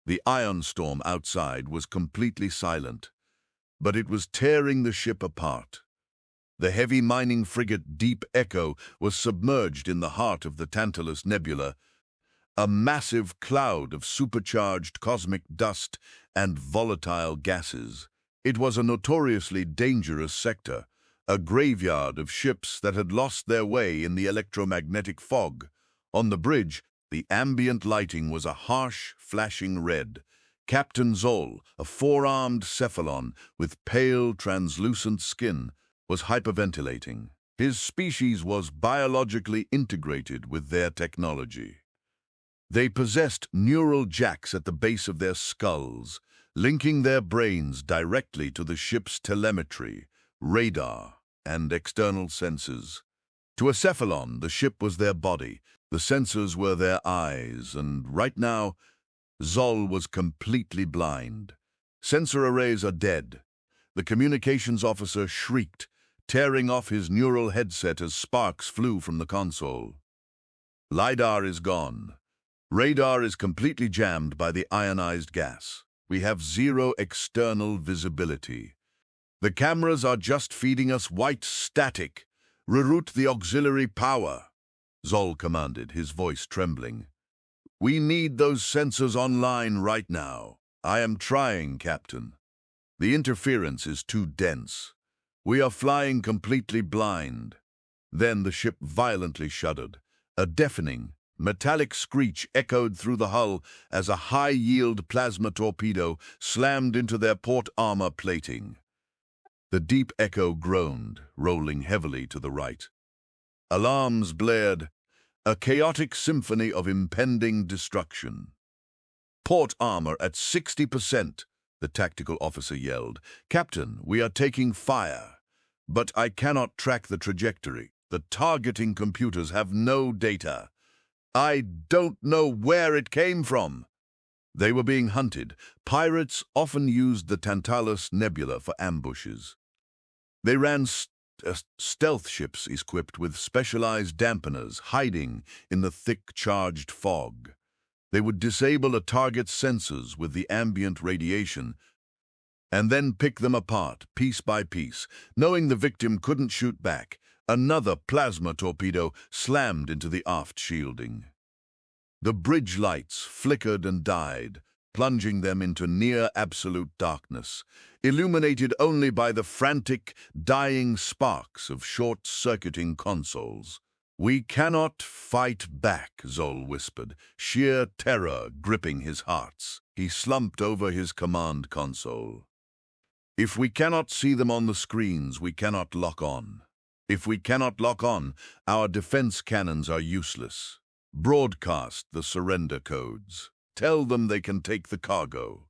The ion storm outside was completely silent, but it was tearing the ship apart. The heavy mining frigate Deep Echo was submerged in the heart of the Tantalus Nebula, a massive cloud of supercharged cosmic dust and volatile gases. It was a notoriously dangerous sector, a graveyard of ships that had lost their way in the electromagnetic fog. On the bridge, the ambient lighting was a harsh, flashing red. Captain Zoll, a four-armed cephalon with pale, translucent skin, was hyperventilating. His species was biologically integrated with their technology. They possessed neural jacks at the base of their skulls, linking their brains directly to the ship's telemetry, radar, and external sensors. To a cephalon, the ship was their body, the sensors were their eyes, and right now, Zoll was completely blind. Sensor arrays are dead. The communications officer shrieked, tearing off his neural headset as sparks flew from the console. LiDAR is gone. Radar is completely jammed by the ionized gas. We have zero external visibility. The cameras are just feeding us white static. Reroute the auxiliary power, Zoll commanded, his voice trembling. We need those sensors online right now. I am trying, Captain. The interference is too dense. We are flying completely blind. Then the ship violently shuddered. A deafening, metallic screech echoed through the hull as a high-yield plasma torpedo slammed into their port armor plating. The Deep Echo groaned, rolling heavily to the right. Alarms blared, a chaotic symphony of impending destruction. Port armor at 60%, the tactical officer yelled. Captain, we are taking fire. But I cannot track the trajectory. The targeting computers have no data. I don't know where it came from. They were being hunted. Pirates often used the Tantalus Nebula for ambushes. They ran stealth ships equipped with specialized dampeners, hiding in the thick, charged fog. They would disable a target's sensors with the ambient radiation and then pick them apart, piece by piece. Knowing the victim couldn't shoot back, another plasma torpedo slammed into the aft shielding. The bridge lights flickered and died, plunging them into near-absolute darkness, illuminated only by the frantic, dying sparks of short-circuiting consoles. We cannot fight back, Zoll whispered, sheer terror gripping his hearts. He slumped over his command console. If we cannot see them on the screens, we cannot lock on. If we cannot lock on, our defense cannons are useless. Broadcast the surrender codes. Tell them they can take the cargo.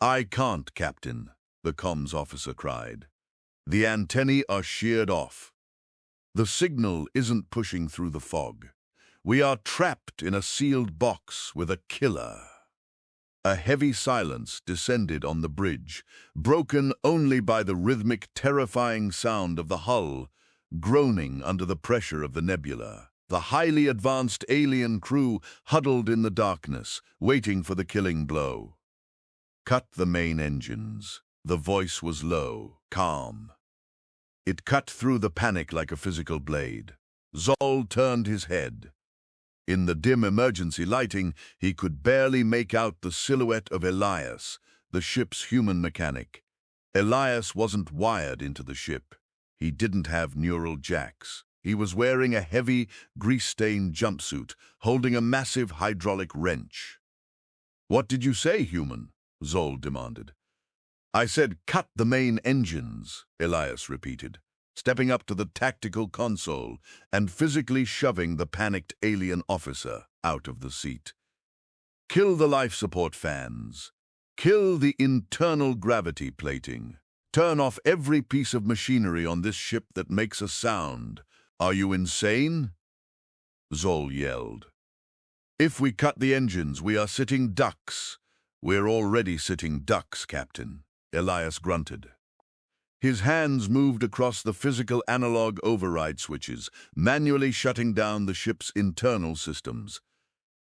I can't, Captain, the comms officer cried. The antennae are sheared off. The signal isn't pushing through the fog. We are trapped in a sealed box with a killer. A heavy silence descended on the bridge, broken only by the rhythmic, terrifying sound of the hull groaning under the pressure of the nebula. The highly advanced alien crew huddled in the darkness, waiting for the killing blow. Cut the main engines. The voice was low, calm. It cut through the panic like a physical blade. Zoll turned his head. In the dim emergency lighting, he could barely make out the silhouette of Elias, the ship's human mechanic. Elias wasn't wired into the ship. He didn't have neural jacks. He was wearing a heavy, grease-stained jumpsuit, holding a massive hydraulic wrench. What did you say, human? Zoll demanded. I said, cut the main engines, Elias repeated, stepping up to the tactical console and physically shoving the panicked alien officer out of the seat. Kill the life support fans. Kill the internal gravity plating. Turn off every piece of machinery on this ship that makes a sound. Are you insane? Zoll yelled. If we cut the engines, we are sitting ducks. We're already sitting ducks, Captain, Elias grunted. His hands moved across the physical analog override switches, manually shutting down the ship's internal systems.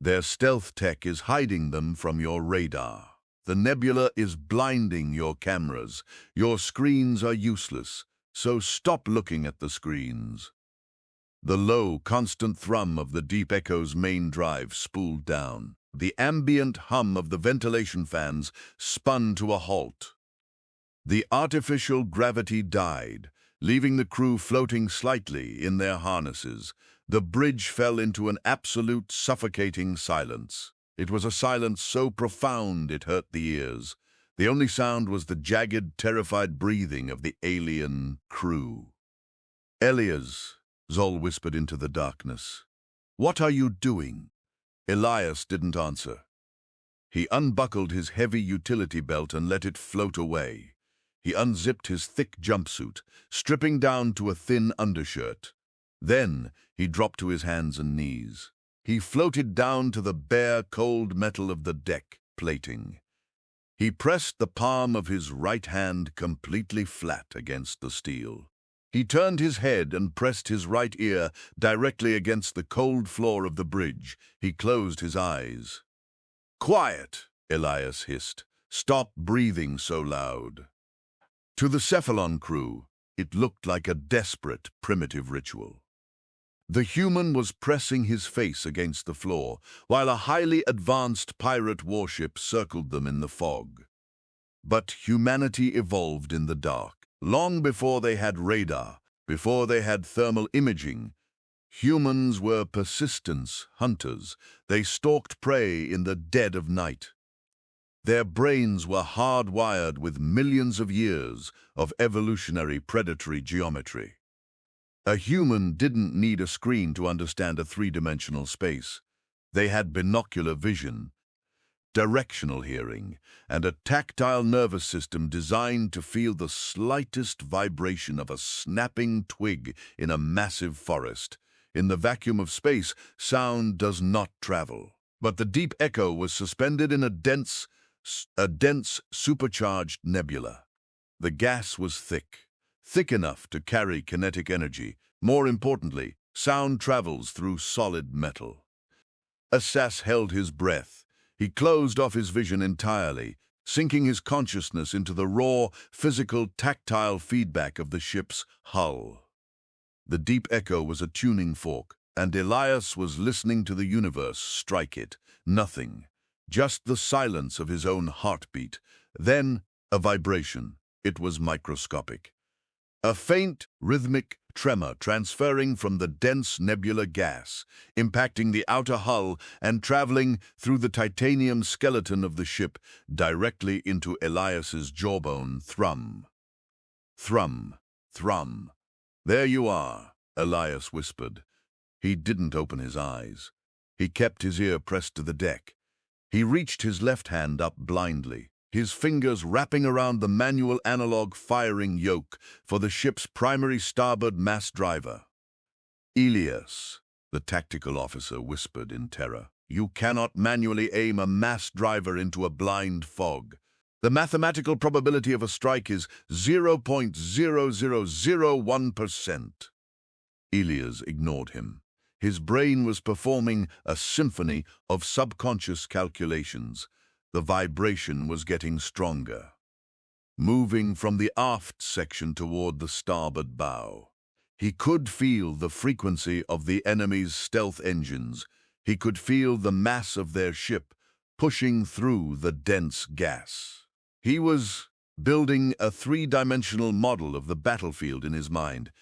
Their stealth tech is hiding them from your radar. The nebula is blinding your cameras. Your screens are useless, so stop looking at the screens. The low, constant thrum of the deep echo's main drive spooled down. The ambient hum of the ventilation fans spun to a halt. The artificial gravity died, leaving the crew floating slightly in their harnesses. The bridge fell into an absolute suffocating silence. It was a silence so profound it hurt the ears. The only sound was the jagged, terrified breathing of the alien crew. "Elias," Zol whispered into the darkness. "What are you doing?" Elias didn't answer. He unbuckled his heavy utility belt and let it float away. He unzipped his thick jumpsuit, stripping down to a thin undershirt. Then he dropped to his hands and knees. He floated down to the bare, cold metal of the deck plating. He pressed the palm of his right hand completely flat against the steel. He turned his head and pressed his right ear directly against the cold floor of the bridge. He closed his eyes. "Quiet," Elias hissed. "Stop breathing so loud." To the Cephalon crew, it looked like a desperate, primitive ritual. The human was pressing his face against the floor, while a highly advanced pirate warship circled them in the fog. But humanity evolved in the dark. Long before they had radar, before they had thermal imaging, humans were persistence hunters. They stalked prey in the dead of night. Their brains were hardwired with millions of years of evolutionary predatory geometry. A human didn't need a screen to understand a three-dimensional space. They had binocular vision, directional hearing, and a tactile nervous system designed to feel the slightest vibration of a snapping twig in a massive forest. In the vacuum of space, sound does not travel. But the deep echo was suspended in a dense, supercharged nebula. The gas was thick enough to carry kinetic energy. More importantly, sound travels through solid metal. Elias held his breath. He closed off his vision entirely, sinking his consciousness into the raw, physical, tactile feedback of the ship's hull. The deep echo was a tuning fork, and Elias was listening to the universe strike it. Nothing. Just the silence of his own heartbeat. Then a vibration. It was microscopic. A faint, rhythmic tremor transferring from the dense nebula gas, impacting the outer hull and traveling through the titanium skeleton of the ship directly into Elias's jawbone. Thrum. Thrum. Thrum. "There you are," Elias whispered. He didn't open his eyes. He kept his ear pressed to the deck. He reached his left hand up blindly, his fingers wrapping around the manual analog firing yoke for the ship's primary starboard mass driver. "Elias," the tactical officer whispered in terror, "you cannot manually aim a mass driver into a blind fog. The mathematical probability of a strike is 0.0001%. Elias ignored him. His brain was performing a symphony of subconscious calculations. The vibration was getting stronger, moving from the aft section toward the starboard bow. He could feel the frequency of the enemy's stealth engines. He could feel the mass of their ship pushing through the dense gas. He was building a three-dimensional model of the battlefield in his mind,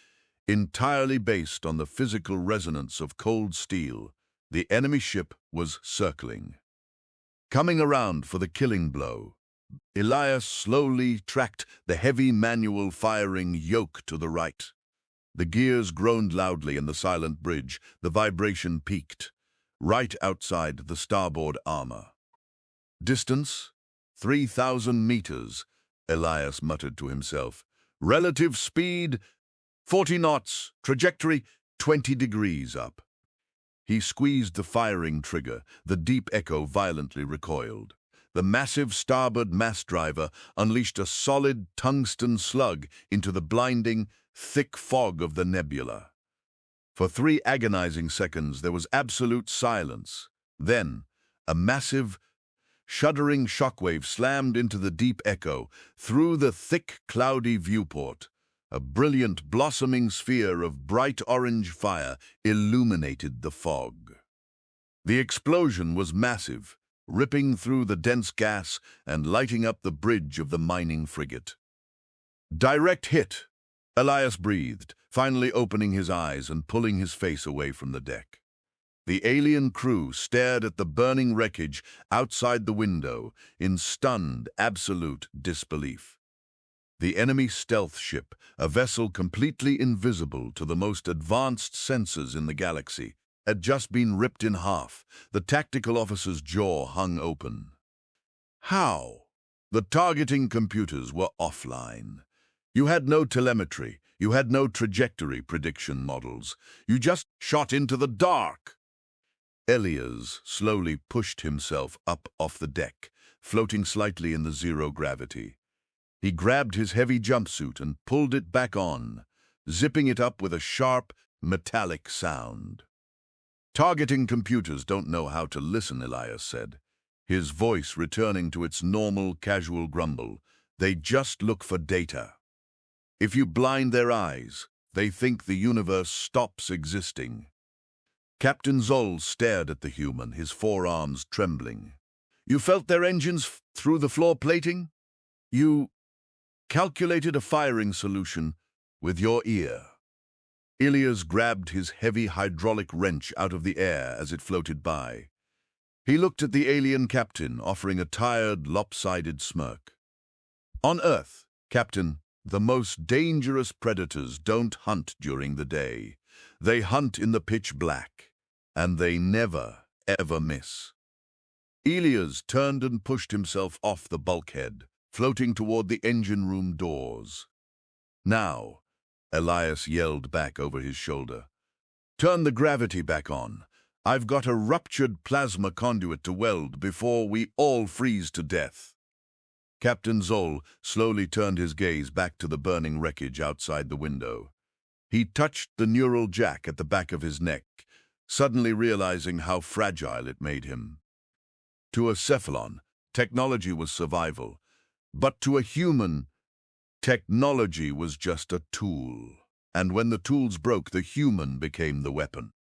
entirely based on the physical resonance of cold steel. The enemy ship was circling, coming around for the killing blow. Elias slowly tracked the heavy manual firing yoke to the right. The gears groaned loudly in the silent bridge. The vibration peaked, right outside the starboard armor. "Distance? 3,000 meters, Elias muttered to himself. "Relative speed? 40 knots, trajectory 20 degrees up." He squeezed the firing trigger. The deep echo violently recoiled. The massive starboard mass driver unleashed a solid tungsten slug into the blinding, thick fog of the nebula. For 3 agonizing seconds there was absolute silence. Then, a massive, shuddering shockwave slammed into the deep echo through the thick, cloudy viewport. A brilliant, blossoming sphere of bright orange fire illuminated the fog. The explosion was massive, ripping through the dense gas and lighting up the bridge of the mining frigate. Direct hit, Elias breathed, finally opening his eyes and pulling his face away from the deck. The alien crew stared at the burning wreckage outside the window in stunned, absolute disbelief. The enemy stealth ship, a vessel completely invisible to the most advanced sensors in the galaxy, had just been ripped in half. The tactical officer's jaw hung open. How? The targeting computers were offline. You had no telemetry. You had no trajectory prediction models. You just shot into the dark. Elias slowly pushed himself up off the deck, floating slightly in the zero gravity. He grabbed his heavy jumpsuit and pulled it back on, zipping it up with a sharp, metallic sound. Targeting computers don't know how to listen, Elias said, his voice returning to its normal, casual grumble. They just look for data. If you blind their eyes, they think the universe stops existing. Captain Zoll stared at the human, his forearms trembling. You felt their engines through the floor plating? You calculated a firing solution with your ear. Elias grabbed his heavy hydraulic wrench out of the air as it floated by. He looked at the alien captain, offering a tired, lopsided smirk. On Earth, Captain, the most dangerous predators don't hunt during the day. They hunt in the pitch black, and they never, ever miss. Elias turned and pushed himself off the bulkhead, floating toward the engine room doors. Now, Elias yelled back over his shoulder, turn the gravity back on. I've got a ruptured plasma conduit to weld before we all freeze to death. Captain Zoll slowly turned his gaze back to the burning wreckage outside the window. He touched the neural jack at the back of his neck, suddenly realizing how fragile it made him. To a cephalon, technology was survival, but to a human, technology was just a tool. And when the tools broke, the human became the weapon.